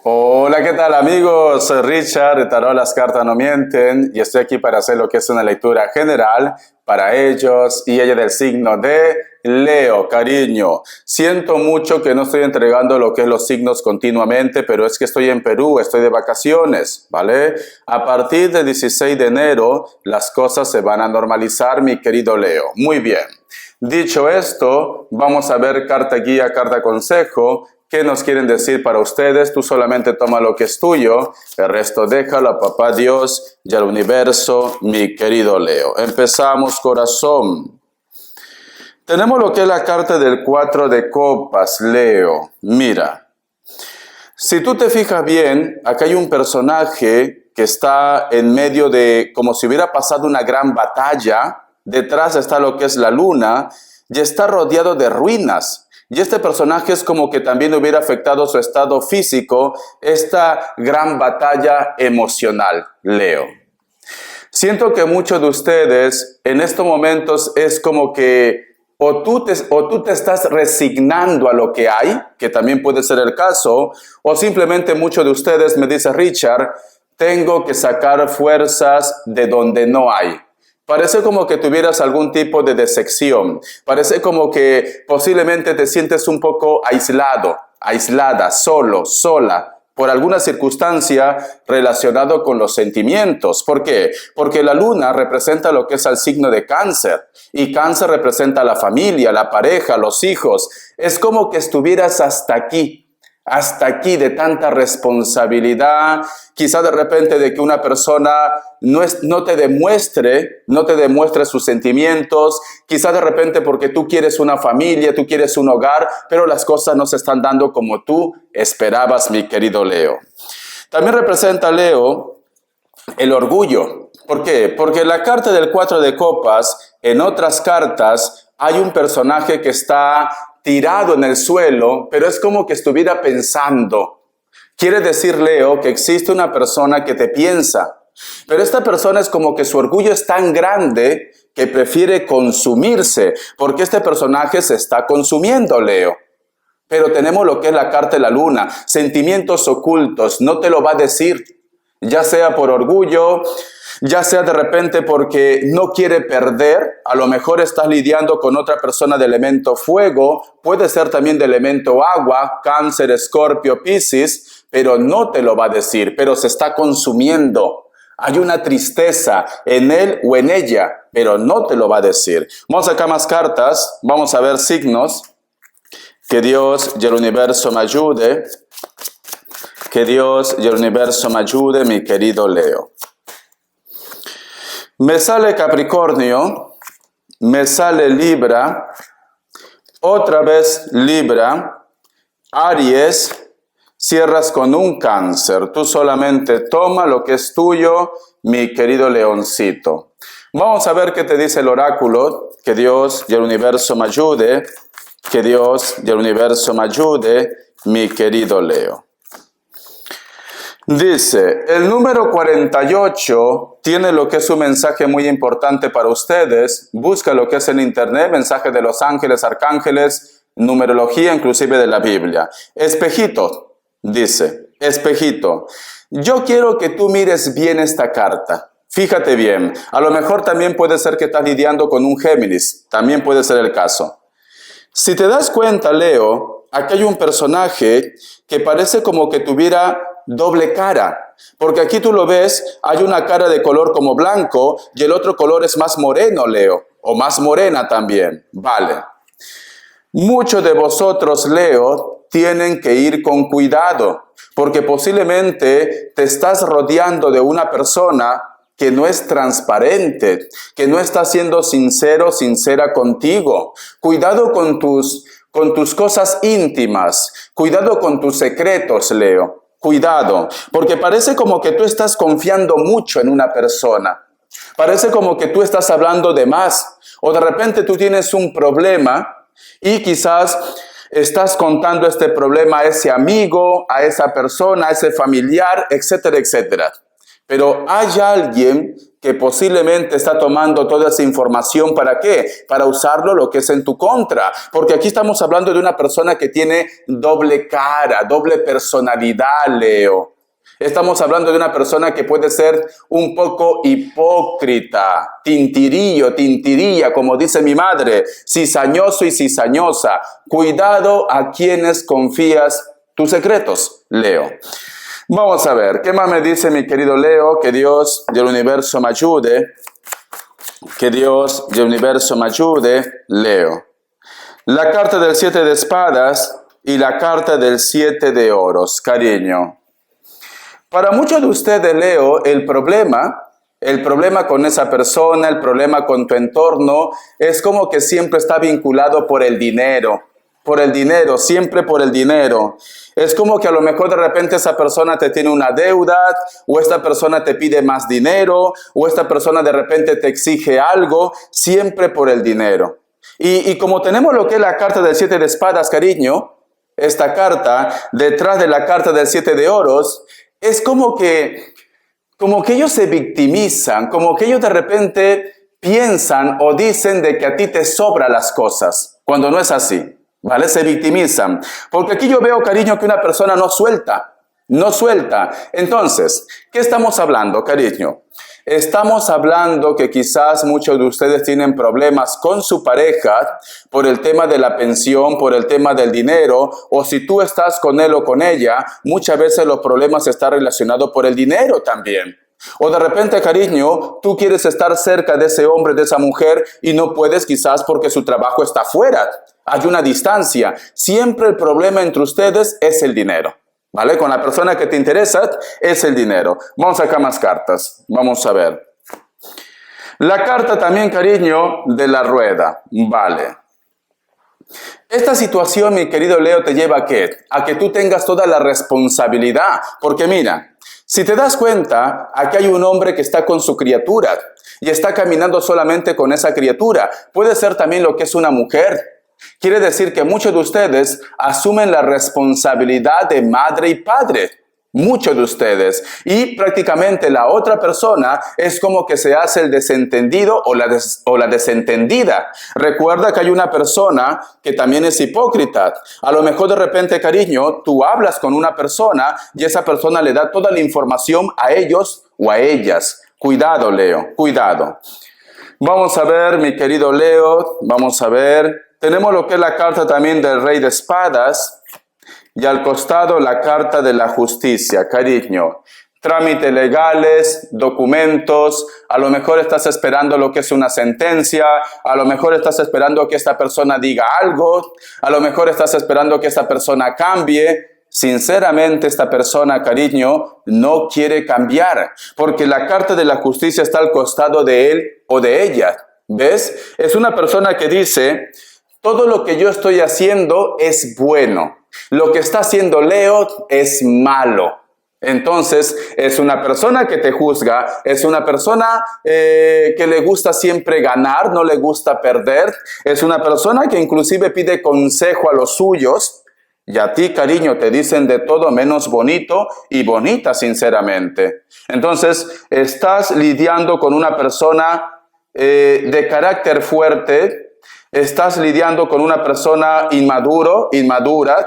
Hola, ¿qué tal amigos? Soy Richard de Tarot Las Cartas No Mienten y estoy aquí para hacer lo que es una lectura general para ellos y ella del signo de Leo. Cariño, siento mucho que no estoy entregando lo que es los signos continuamente, pero es que estoy en Perú, estoy de vacaciones, ¿vale? A partir del 16 de enero las cosas se van a normalizar, mi querido Leo. Muy bien. Dicho esto, vamos a ver carta guía, carta consejo. ¿Qué nos quieren decir para ustedes? Tú solamente toma lo que es tuyo, el resto déjalo a Papá Dios y al universo, mi querido Leo. Empezamos, corazón. Tenemos lo que es la carta del 4 de copas, Leo. Mira, si tú te fijas bien, acá hay un personaje que está en medio de, como si hubiera pasado una gran batalla. Detrás está lo que es la luna y está rodeado de ruinas. Y este personaje es como que también hubiera afectado su estado físico, esta gran batalla emocional, Leo. Siento que muchos de ustedes en estos momentos es como que o tú te estás resignando a lo que hay, que también puede ser el caso, o simplemente muchos de ustedes me dicen, Richard, tengo que sacar fuerzas de donde no hay. Parece como que tuvieras algún tipo de decepción. Parece como que posiblemente te sientes un poco aislado, aislada, solo, sola, por alguna circunstancia relacionada con los sentimientos. ¿Por qué? Porque la luna representa lo que es el signo de Cáncer. Y Cáncer representa a la familia, la pareja, los hijos. Es como que estuvieras hasta aquí de tanta responsabilidad, quizá de repente de que una persona no te demuestre sus sentimientos, quizá de repente porque tú quieres una familia, tú quieres un hogar, pero las cosas no se están dando como tú esperabas, mi querido Leo. También representa, Leo, el orgullo. ¿Por qué? Porque la carta del 4 de copas, en otras cartas, hay un personaje que está tirado en el suelo, pero es como que estuviera pensando. Quiere decir, Leo, que existe una persona que te piensa, pero esta persona es como que su orgullo es tan grande que prefiere consumirse, porque este personaje se está consumiendo, Leo. Pero tenemos lo que es la carta de la luna, sentimientos ocultos, no te lo va a decir, ya sea por orgullo, ya sea de repente porque no quiere perder, a lo mejor estás lidiando con otra persona de elemento fuego, puede ser también de elemento agua, Cáncer, Escorpio, Piscis, pero no te lo va a decir, pero se está consumiendo. Hay una tristeza en él o en ella, pero no te lo va a decir. Vamos a sacar más cartas, vamos a ver signos. Que Dios y el universo me ayude. Que Dios y el universo me ayude, mi querido Leo. Me sale Capricornio, me sale Libra, otra vez Libra, Aries, cierras con un Cáncer. Tú solamente toma lo que es tuyo, mi querido leoncito. Vamos a ver qué te dice el oráculo. Que Dios y el universo me ayude. Que Dios y el universo me ayude, mi querido Leo. Dice, el número 48 tiene lo que es un mensaje muy importante para ustedes. Busca lo que es en internet, mensaje de los ángeles, arcángeles, numerología, inclusive de la Biblia. Espejito, dice, espejito, yo quiero que tú mires bien esta carta. Fíjate bien, a lo mejor también puede ser que estás lidiando con un Géminis, también puede ser el caso. Si te das cuenta, Leo, aquí hay un personaje que parece como que tuviera doble cara, porque aquí tú lo ves, hay una cara de color como blanco y el otro color es más moreno, Leo, o más morena también, vale. Muchos de vosotros, Leo, tienen que ir con cuidado, porque posiblemente te estás rodeando de una persona que no es transparente, que no está siendo sincero, sincera contigo. Cuidado con tus cosas íntimas, cuidado con tus secretos, Leo. Cuidado, porque parece como que tú estás confiando mucho en una persona. Parece como que tú estás hablando de más, o de repente tú tienes un problema y quizás estás contando este problema a ese amigo, a esa persona, a ese familiar, etcétera, etcétera. Pero hay alguien que posiblemente está tomando toda esa información, ¿para qué? Para usarlo lo que es en tu contra. Porque aquí estamos hablando de una persona que tiene doble cara, doble personalidad, Leo. Estamos hablando de una persona que puede ser un poco hipócrita, tintirilla, como dice mi madre, cizañoso y cizañosa. Cuidado a quienes confías tus secretos, Leo. Vamos a ver, ¿qué más me dice mi querido Leo? Que Dios del universo me ayude. Que Dios del universo me ayude, Leo. La carta del 7 de espadas y la carta del 7 de oros, cariño. Para muchos de ustedes, Leo, el problema con esa persona, el problema con tu entorno, es como que siempre está vinculado por el dinero, siempre por el dinero. Es como que a lo mejor de repente esa persona te tiene una deuda, o esta persona te pide más dinero, o esta persona de repente te exige algo, siempre por el dinero. Y como tenemos lo que es la carta del 7 de espadas, cariño, esta carta, detrás de la carta del 7 de oros, es como que ellos se victimizan, como que ellos de repente piensan o dicen de que a ti te sobran las cosas, cuando no es así, ¿vale? Se victimizan. Porque aquí yo veo, cariño, que una persona no suelta. Entonces, ¿qué estamos hablando, cariño? Estamos hablando que quizás muchos de ustedes tienen problemas con su pareja por el tema de la pensión, por el tema del dinero, o si tú estás con él o con ella, muchas veces los problemas están relacionados por el dinero también. O de repente, cariño, tú quieres estar cerca de ese hombre, de esa mujer, y no puedes quizás porque su trabajo está afuera. Hay una distancia. Siempre el problema entre ustedes es el dinero. ¿Vale? Con la persona que te interesa es el dinero. Vamos a sacar más cartas. Vamos a ver. La carta también, cariño, de la rueda. Vale. Esta situación, mi querido Leo, te lleva ¿a qué? A que tú tengas toda la responsabilidad. Porque mira, si te das cuenta, aquí hay un hombre que está con su criatura y está caminando solamente con esa criatura. Puede ser también lo que es una mujer. Quiere decir que muchos de ustedes asumen la responsabilidad de madre y padre. Muchos de ustedes. Y prácticamente la otra persona es como que se hace el desentendido o la desentendida. Recuerda que hay una persona que también es hipócrita. A lo mejor de repente, cariño, tú hablas con una persona y esa persona le da toda la información a ellos o a ellas. Cuidado, Leo, cuidado. Vamos a ver, mi querido Leo, vamos a ver. Tenemos lo que es la carta también del Rey de Espadas y al costado la carta de la justicia, cariño. Trámites legales, documentos, a lo mejor estás esperando lo que es una sentencia, a lo mejor estás esperando que esta persona diga algo, a lo mejor estás esperando que esta persona cambie. Sinceramente, esta persona, cariño, no quiere cambiar, porque la carta de la justicia está al costado de él o de ella. ¿Ves? Es una persona que dice: todo lo que yo estoy haciendo es bueno. Lo que está haciendo Leo es malo. Entonces, es una persona que te juzga, es una persona que le gusta siempre ganar, no le gusta perder. Es una persona que inclusive pide consejo a los suyos. Y a ti, cariño, te dicen de todo menos bonito y bonita, sinceramente. Entonces, estás lidiando con una persona de carácter fuerte. Estás lidiando con una persona inmadura.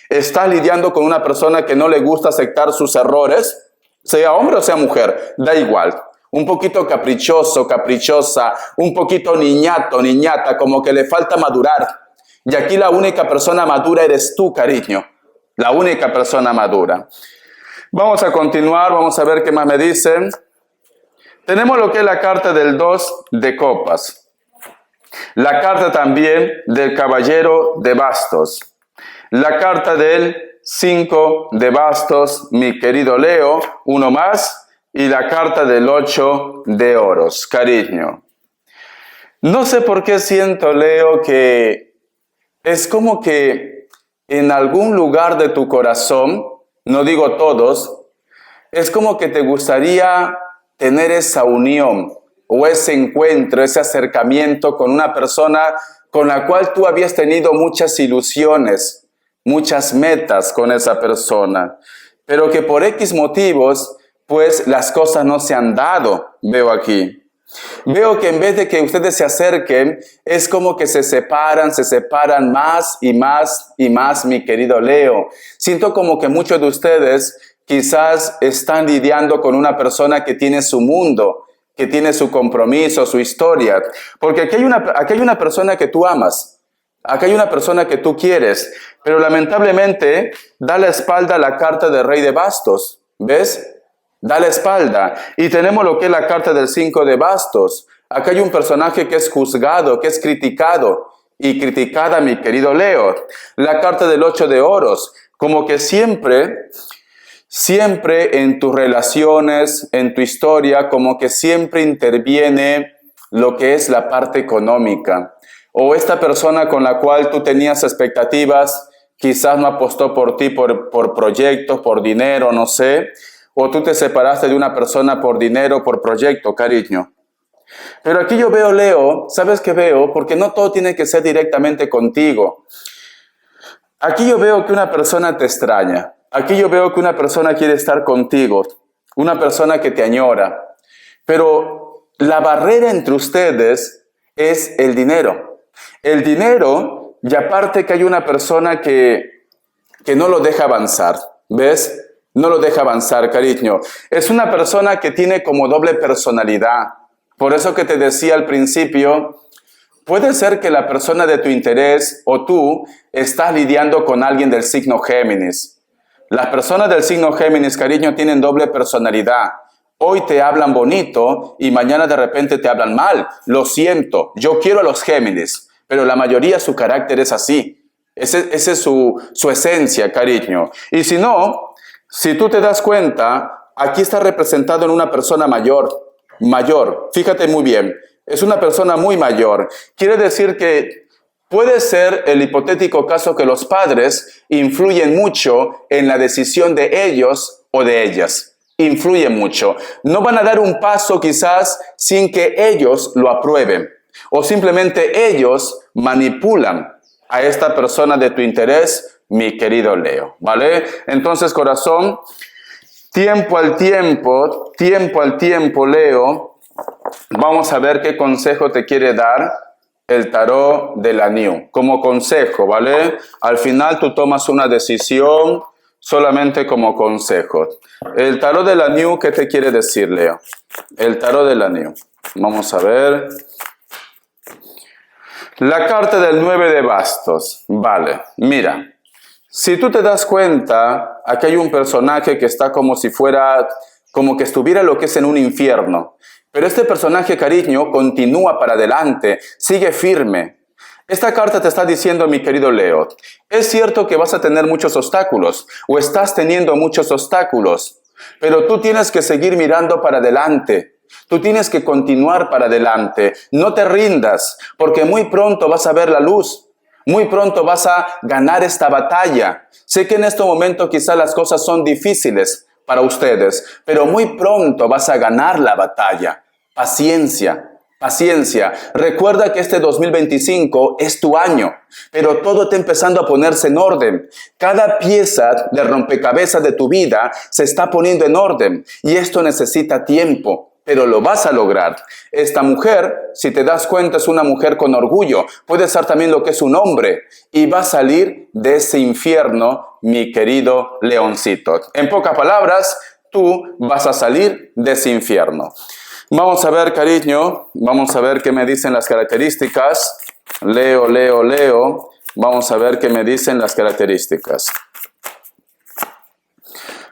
Estás lidiando con una persona que no le gusta aceptar sus errores, sea hombre o sea mujer, da igual. Un poquito caprichoso, caprichosa, un poquito niñata, como que le falta madurar. Y aquí la única persona madura eres tú, cariño. La única persona madura. Vamos a continuar, vamos a ver qué más me dicen. Tenemos lo que es la carta del 2 de copas. La carta también del caballero de bastos. La carta del 5 de bastos, mi querido Leo, uno más. Y la carta del 8 de oros, cariño. No sé por qué siento, Leo, que es como que en algún lugar de tu corazón, no digo todos, es como que te gustaría tener esa unión o ese encuentro, ese acercamiento con una persona con la cual tú habías tenido muchas ilusiones, muchas metas con esa persona, pero que por X motivos, pues las cosas no se han dado, veo aquí. Veo que en vez de que ustedes se acerquen, es como que se separan más y más y más, mi querido Leo. Siento como que muchos de ustedes quizás están lidiando con una persona que tiene su mundo, que tiene su compromiso, su historia. Porque aquí hay una persona que tú amas, aquí hay una persona que tú quieres, pero lamentablemente da la espalda a la carta del Rey de Bastos, ¿ves? Da la espalda. Y tenemos lo que es la carta del 5 de bastos. Acá hay un personaje que es juzgado, que es criticado. Y criticada, mi querido Leo. La carta del 8 de oros. Como que siempre en tus relaciones, en tu historia, como que siempre interviene lo que es la parte económica. O esta persona con la cual tú tenías expectativas, quizás no apostó por ti por proyectos, por dinero, no sé. O tú te separaste de una persona por dinero, por proyecto, cariño. Pero aquí yo veo, Leo, ¿sabes qué veo? Porque no todo tiene que ser directamente contigo. Aquí yo veo que una persona te extraña. Aquí yo veo que una persona quiere estar contigo. Una persona que te añora. Pero la barrera entre ustedes es el dinero. El dinero, y aparte que hay una persona que no lo deja avanzar. ¿Ves? No lo deja avanzar, cariño. Es una persona que tiene como doble personalidad. Por eso que te decía al principio, puede ser que la persona de tu interés o tú estás lidiando con alguien del signo Géminis. Las personas del signo Géminis, cariño, tienen doble personalidad. Hoy te hablan bonito y mañana de repente te hablan mal. Lo siento, yo quiero a los Géminis, pero la mayoría su carácter es así. Esa es su esencia, cariño. Y si tú te das cuenta, aquí está representado en una persona mayor, fíjate muy bien, es una persona muy mayor. Quiere decir que puede ser el hipotético caso que los padres influyen mucho en la decisión de ellos o de ellas. Influyen mucho. No van a dar un paso quizás sin que ellos lo aprueben. O simplemente ellos manipulan a esta persona de tu interés, mi querido Leo, ¿vale? Entonces, corazón, tiempo al tiempo, Leo, vamos a ver qué consejo te quiere dar el tarot de la New. Como consejo, ¿vale? Al final tú tomas una decisión solamente como consejo. El tarot de la New, ¿qué te quiere decir, Leo? El tarot de la New. Vamos a ver. La carta del 9 de bastos. Vale, mira. Si tú te das cuenta, aquí hay un personaje que está como que estuviera lo que es en un infierno. Pero este personaje, cariño, continúa para adelante, sigue firme. Esta carta te está diciendo, mi querido Leo, es cierto que vas a tener muchos obstáculos, o estás teniendo muchos obstáculos, pero tú tienes que seguir mirando para adelante. Tú tienes que continuar para adelante. No te rindas, porque muy pronto vas a ver la luz. Muy pronto vas a ganar esta batalla. Sé que en este momento quizás las cosas son difíciles para ustedes, pero muy pronto vas a ganar la batalla. Paciencia, paciencia. Recuerda que este 2025 es tu año, pero todo está empezando a ponerse en orden. Cada pieza del rompecabezas de tu vida se está poniendo en orden y esto necesita tiempo. Pero lo vas a lograr. Esta mujer, si te das cuenta, es una mujer con orgullo. Puede ser también lo que es un hombre. Y va a salir de ese infierno, mi querido leoncito. En pocas palabras, tú vas a salir de ese infierno. Vamos a ver, cariño. Vamos a ver qué me dicen las características. Leo. Vamos a ver qué me dicen las características.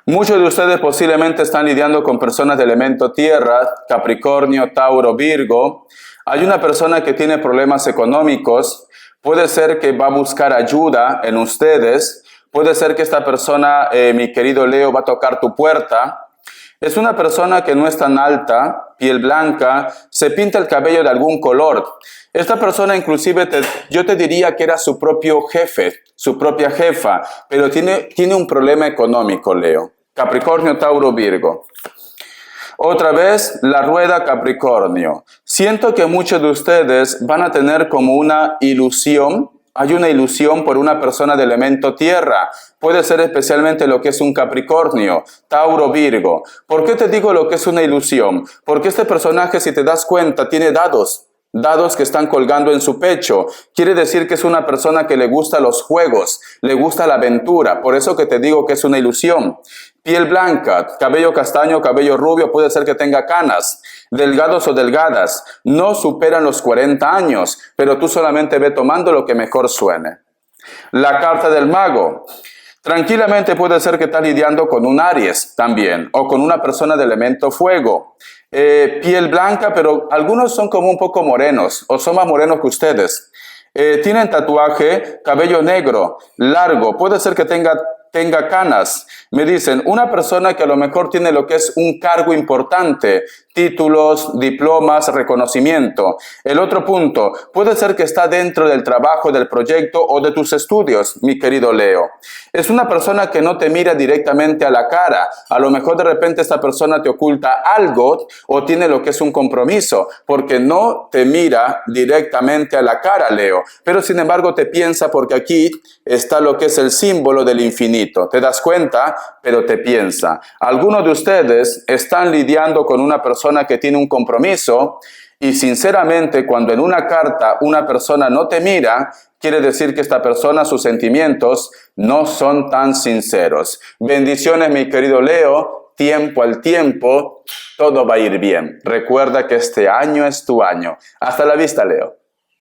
Muchos de ustedes posiblemente están lidiando con personas de elemento tierra, Capricornio, Tauro, Virgo. Hay una persona que tiene problemas económicos. Puede ser que va a buscar ayuda en ustedes. Puede ser que esta persona, mi querido Leo, va a tocar tu puerta. Es una persona que no es tan alta, piel blanca, se pinta el cabello de algún color. Esta persona inclusive yo te diría que era su propio jefe, su propia jefa, pero tiene un problema económico, Leo. Capricornio, Tauro, Virgo. Otra vez, la rueda Capricornio. Siento que muchos de ustedes van a tener como una ilusión Hay una ilusión por una persona de elemento tierra. Puede ser especialmente lo que es un Capricornio, Tauro, Virgo. ¿Por qué te digo lo que es una ilusión? Porque este personaje, si te das cuenta, tiene dados que están colgando en su pecho. Quiere decir que es una persona que le gusta los juegos, le gusta la aventura. Por eso que te digo que es una ilusión. Piel blanca, cabello castaño, cabello rubio, puede ser que tenga canas. Delgados o delgadas, no superan los 40 años, pero tú solamente ve tomando lo que mejor suene. La carta del mago. Tranquilamente puede ser que estás lidiando con un Aries también, o con una persona de elemento fuego. Piel blanca, pero algunos son como un poco morenos, o son más morenos que ustedes. Tienen tatuaje, cabello negro, largo, puede ser que tenga canas. Me dicen, una persona que a lo mejor tiene lo que es un cargo importante, títulos, diplomas, reconocimiento. El otro punto, puede ser que está dentro del trabajo, del proyecto o de tus estudios, mi querido Leo. Es una persona que no te mira directamente a la cara. A lo mejor de repente esta persona te oculta algo o tiene lo que es un compromiso, porque no te mira directamente a la cara, Leo. Pero sin embargo te piensa porque aquí está lo que es el símbolo del infinito. ¿Te das cuenta? Pero te piensa. Algunos de ustedes están lidiando con una persona que tiene un compromiso y sinceramente cuando en una carta una persona no te mira, quiere decir que esta persona, sus sentimientos no son tan sinceros. Bendiciones, mi querido Leo. Tiempo al tiempo, todo va a ir bien. Recuerda que este año es tu año. Hasta la vista, Leo.